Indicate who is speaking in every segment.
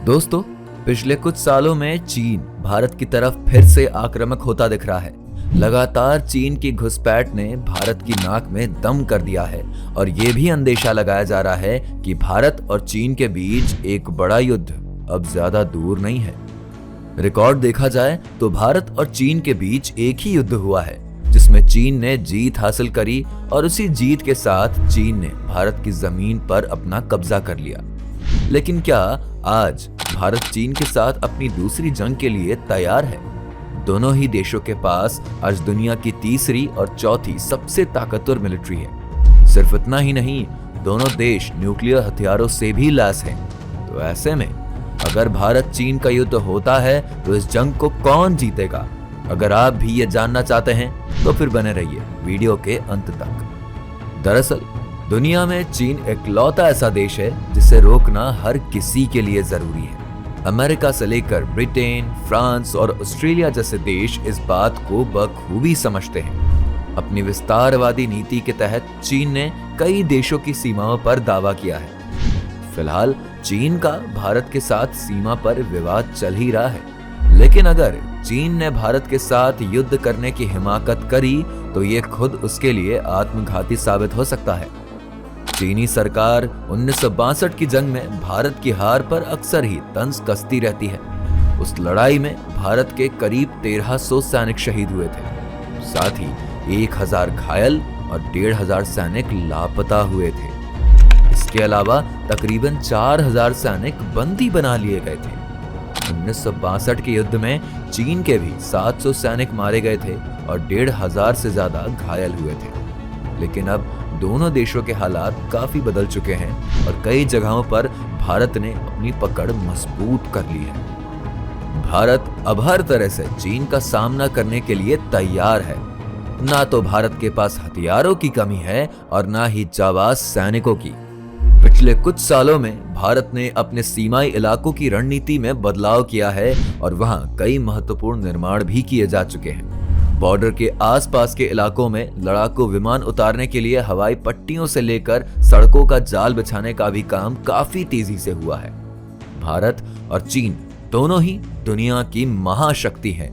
Speaker 1: दोस्तों, पिछले कुछ सालों में चीन भारत की तरफ फिर से आक्रामक होता दिख रहा है। लगातार चीन की घुसपैठ ने भारत की नाक में दम कर दिया है और ये भी अंदेशा लगाया जा रहा है कि भारत और चीन के बीच एक बड़ा युद्ध अब ज्यादा दूर नहीं है। रिकॉर्ड देखा जाए तो भारत और चीन के बीच एक ही युद्ध हुआ है जिसमें चीन ने जीत हासिल करी और उसी जीत के साथ चीन ने भारत की जमीन पर अपना कब्जा कर लिया। लेकिन क्या आज भारत चीन के साथ अपनी दूसरी जंग के लिए तैयार है? दोनों ही देशों के पास आज दुनिया की तीसरी और चौथी सबसे ताकतवर मिलिट्री है। सिर्फ इतना ही नहीं, दोनों देश न्यूक्लियर हथियारों से भी लैस हैं। तो ऐसे में अगर भारत चीन का युद्ध होता है तो इस जंग को कौन जीतेगा? अगर आप भी ये जानना चाहते हैं तो फिर बने रहिए वीडियो के अंत तक। दरअसल दुनिया में चीन इकलौता ऐसा देश है जिसे रोकना हर किसी के लिए जरूरी है। अमेरिका से लेकर ब्रिटेन, फ्रांस और ऑस्ट्रेलिया जैसे देश इस बात को बखूबी समझते हैं। अपनी विस्तारवादी नीति के तहत चीन ने कई देशों की सीमाओं पर दावा किया है। फिलहाल चीन का भारत के साथ सीमा पर विवाद चल ही रहा है, लेकिन अगर चीन ने भारत के साथ युद्ध करने की हिमाकत करी तो ये खुद उसके लिए आत्मघाती साबित हो सकता है। चीनी सरकार 1962 की जंग में भारत की हार पर अक्सर ही तंज कसती रहती है। उस लड़ाई में भारत के करीब 1300 सैनिक शहीद हुए थे। साथ ही 1000 घायल और 1500 सैनिक लापता हुए थे। इसके अलावा तकरीबन 4000 सैनिक बंदी बना लिए गए थे। 1962 के युद्ध में चीन के भी 700 सैनिक मारे गए थे और 1500 से ज्यादा घायल हुए थे। लेकिन अब दोनों देशों के हालात काफी बदल चुके हैं और कई जगहों पर भारत ने अपनी पकड़ मजबूत कर ली है। भारत अब हर तरह से चीन का सामना करने के लिए तैयार है। ना तो भारत के पास हथियारों की कमी है और ना ही जाबाज सैनिकों की। पिछले कुछ सालों में भारत ने अपने सीमाई इलाकों की रणनीति में बदलाव किया है और वहां कई महत्वपूर्ण निर्माण भी किए जा चुके हैं। बॉर्डर के आसपास के इलाकों में लड़ाकू विमान उतारने के लिए हवाई पट्टियों से लेकर सड़कों का जाल बिछाने का भी काम काफी तेजी से हुआ है। भारत और चीन दोनों ही दुनिया की महाशक्ति हैं।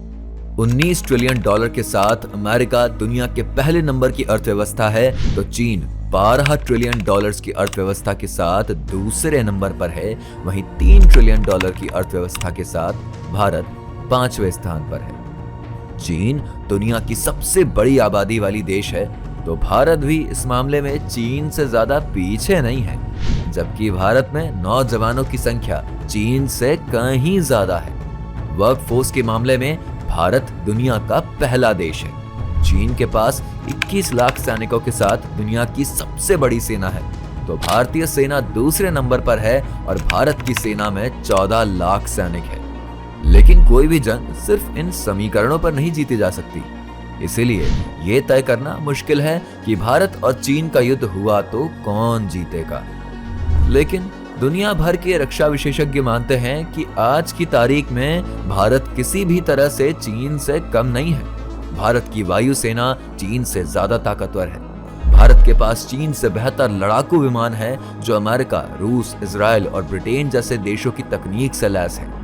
Speaker 1: $19 ट्रिलियन के साथ अमेरिका दुनिया के पहले नंबर की अर्थव्यवस्था है, तो चीन $12 ट्रिलियन की अर्थव्यवस्था के साथ दूसरे नंबर पर है। वहीं $3 ट्रिलियन की अर्थव्यवस्था के साथ भारत 5वें स्थान पर है। चीन दुनिया की सबसे बड़ी आबादी वाली देश है, तो भारत भी इस मामले में चीन से ज्यादा पीछे नहीं है। जबकि भारत में नौजवानों की संख्या चीन से कहीं ज्यादा है। वर्कफोर्स के मामले में भारत दुनिया का पहला देश है। चीन के पास 21 लाख सैनिकों के साथ दुनिया की सबसे बड़ी सेना है, तो भारतीय सेना दूसरे नंबर पर है और भारत की सेना में 14 लाख सैनिक है। लेकिन कोई भी जंग सिर्फ इन समीकरणों पर नहीं जीती जा सकती। इसीलिए ये तय करना मुश्किल है कि भारत और चीन का युद्ध हुआ तो कौन जीतेगा। लेकिन दुनिया भर के रक्षा विशेषज्ञ मानते हैं कि आज की तारीख में भारत किसी भी तरह से चीन से कम नहीं है। भारत की वायुसेना चीन से ज्यादा ताकतवर है। भारत के पास चीन से बेहतर लड़ाकू विमान है जो अमेरिका, रूस, इजराइल और ब्रिटेन जैसे देशों की तकनीक से लैस है।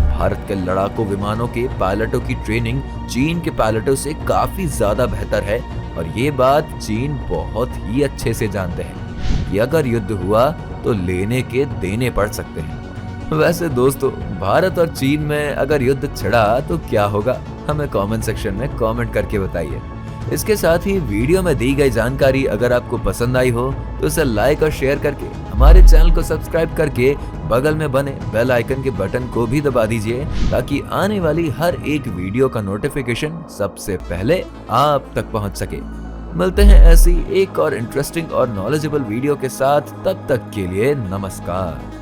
Speaker 1: भारत के लड़ाकू विमानों के पायलटों की ट्रेनिंग चीन के पायलटों से काफी ज्यादा बेहतर है और ये बात चीन बहुत ही अच्छे से जानते हैं कि अगर युद्ध हुआ तो लेने के देने पड़ सकते हैं। वैसे दोस्तों, भारत और चीन में अगर युद्ध छिड़ा तो क्या होगा? हमें कमेंट सेक्शन में कमेंट करके बताइए। इसके साथ ही वीडियो में दी गई जानकारी अगर आपको पसंद आई हो तो इसे लाइक और शेयर करके हमारे चैनल को सब्सक्राइब करके बगल में बने बेल आइकन के बटन को भी दबा दीजिए ताकि आने वाली हर एक वीडियो का नोटिफिकेशन सबसे पहले आप तक पहुंच सके। मिलते हैं ऐसी एक और इंटरेस्टिंग और नॉलेजेबल वीडियो के साथ। तब तक के लिए नमस्कार।